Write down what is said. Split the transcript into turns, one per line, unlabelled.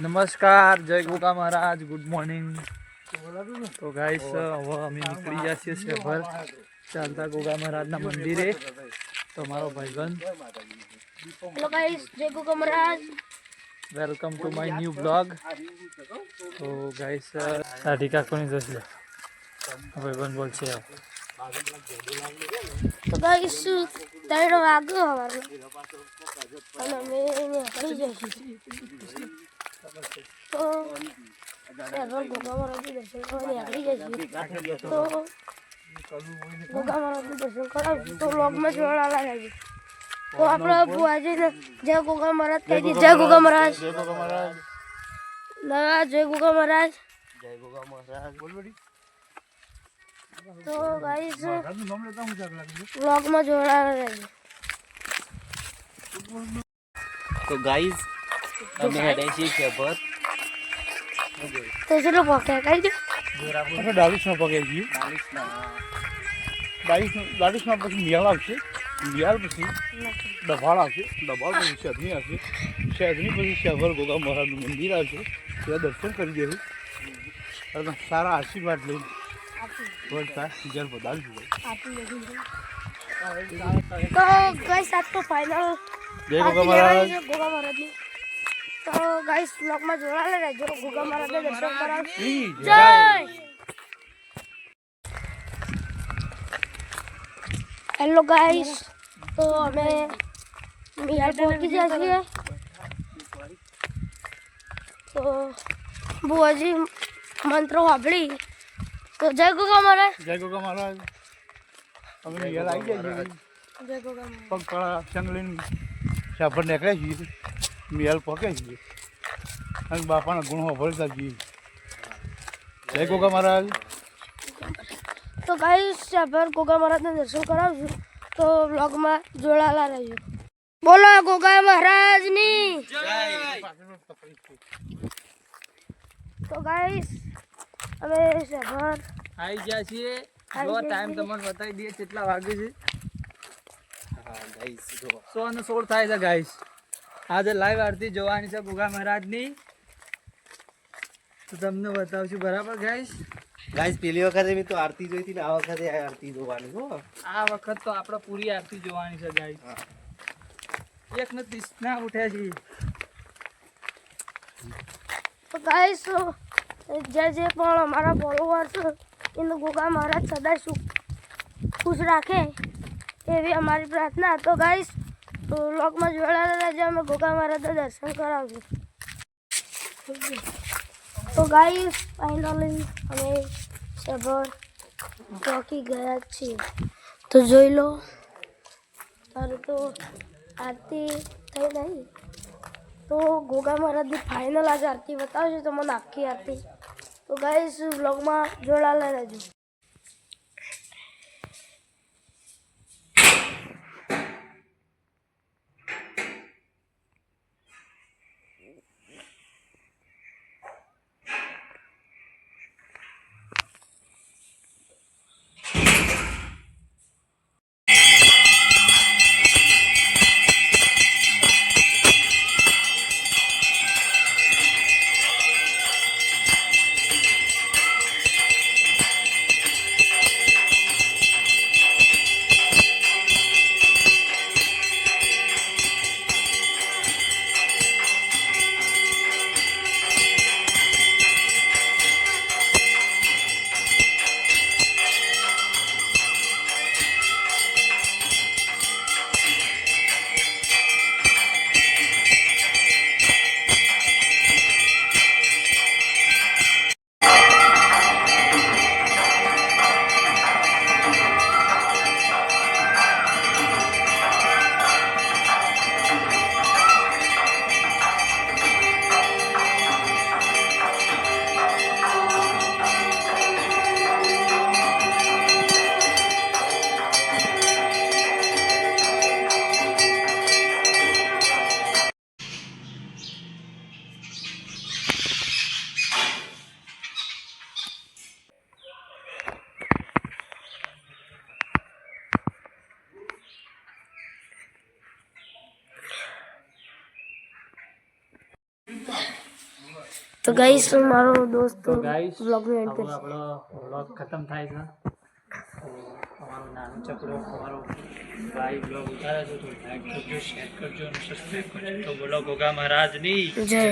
નમસ્કાર, જય ગોગા મહારાજ, good morning. તો ગાઈસ હવે અમે નીકળી ગયા છીએ શહેર ચાલતા ગોગા મહારાજના મંદિરે. તો મારો ભાઈબંધ.
હેલો ગાઈસ, જય Goga Maharaj.
Welcome to my new blog. તો ગાઈસ રાધિકા કોની જશે ભાઈબંધ બોલ છે.
તો ગાઈસ 3 વાગ્યો હવારે અને અમે નીકળી જઈશું. તો ગોગા મહારાજનું દર્શન કરવા નીકળી જઈશું. તો ગોગા મહારાજનું દર્શન કરાવીશું. તો વ્લોગમાં જોડાયેલા રહેજો. તો આપણે બુઆજીને જય ગોગા મહારાજ કહી દઈએ. જય ગોગા મહારાજ.
જય ગોગા મહારાજ.
નવા જય ગોગા મહારાજ.
જય ગોગા મહારાજ.
તો ગાઈસ વ્લોગમાં જોડાયેલા રહેજો.
તો ગાઈઝ અમે હેડે છીએ શેભર.
તો ચલો પહોંચ્યા કઈ દે.
આપણે 40માં પગાઈ ગયું. 40માં પછી મિયાળ આવશે. મિયાળ પછી ડભાળ આવશે. ડભાળ પછી શેધની આવશે. શેધની પછી શેભર ગોગા મહારાજનું મંદિર આવશે. ત્યાં દર્શન કરી દેવું અને સારા આશીર્વાદ લઈને વળતા જળ પધારશું.
તો ગાઈસ આજ તો ફાઇનલ
જય ગોગા મહારાજ.
ગોગા મહારાજની. તો ગાઈસ વ્લોગમાં જોડાયેલા રહેજો. ગોગા મહારાજના દર્શન કરાવશું. જય. હેલો ગાઈસ, તો અમે મિયાળ પહોંચી ગયા છીએ. તો બુઆજી મંત્રો સાંભળી. તો જય ગોગા મહારાજ.
જય ગોગા મહારાજ. અમે મિયાળ આવી ગયા છીએ.
જય ગોગા મહારાજ.
પગપાળા સંગ લઈને શેભર નીકળ્યા છીએ. મિયાળ પહોંચ્યા છીએ અને બાપાના ગુણ સાંભળતા છીએ. જય ગોગા મહારાજ.
તો ગાઈસ શેભર ગોગા મહારાજના દર્શન કરાવશું. તો વ્લોગમાં જોડાયેલા રહેજો. બોલો ગોગા મહારાજની. તો ગાઈસ અમે શેભર
આવી ગયા છીએ. જો ટાઈમ તમને બતાવી દઈએ કેટલા વાગે છે.
હા ગાઈઝ જો
116 થાય છે ગાઈસ. આજે લાઈવ આરતી જોવાની છે ગોગા મહારાજની. તો તમને બતાવશું બરાબર ગાઈસ.
ગાઈઝ પેલી વખતે મેં તો આરતી જોઈ હતી ને આ વખતે આ આરતી જોવાની હો.
આ વખત તો આપણે પૂરી આરતી જોવાની છે ગાઈસ. એક ને 30 ના ઉઠ્યા છીએ.
તો ગાઈસ જે પણ અમારા ફોલોવર છે એને ગોગા મહારાજ સદા ખુશ રાખે એવી અમારી પ્રાર્થના. તો ગાઈસ વ્લોગમાં જોડાયેલા રહેજો. અમે ગોગા મહારાજના દર્શન કરાવશું. તો ગાઈસ ફાઇનલી અમે શેભર ચોકી ગયા છીએ. તો જોઈ લો. તારે તો આરતી થઈ નહીં. તો ગોગા મહારાજની ફાઇનલ આજે આરતી બતાવશે તમને આખી આરતી. તો ગાઈસ વ્લોગમાં જોડાયેલા રહેજો. તો ગાઈસ મારો દોસ્ત
તો ગાઈસ
વ્લોગનું એન્ડ કરશે.
આપણો વ્લોગ ખતમ થાય છે. તો અમારો નાનો ચકડો અમારો ભાઈ બ્લોગ ઉતારે છે તો લાઈક કરજો, શેર કરજો અને સબસ્ક્રાઈબ કરજો. તો બોલો ગોગા મહારાજની
જય.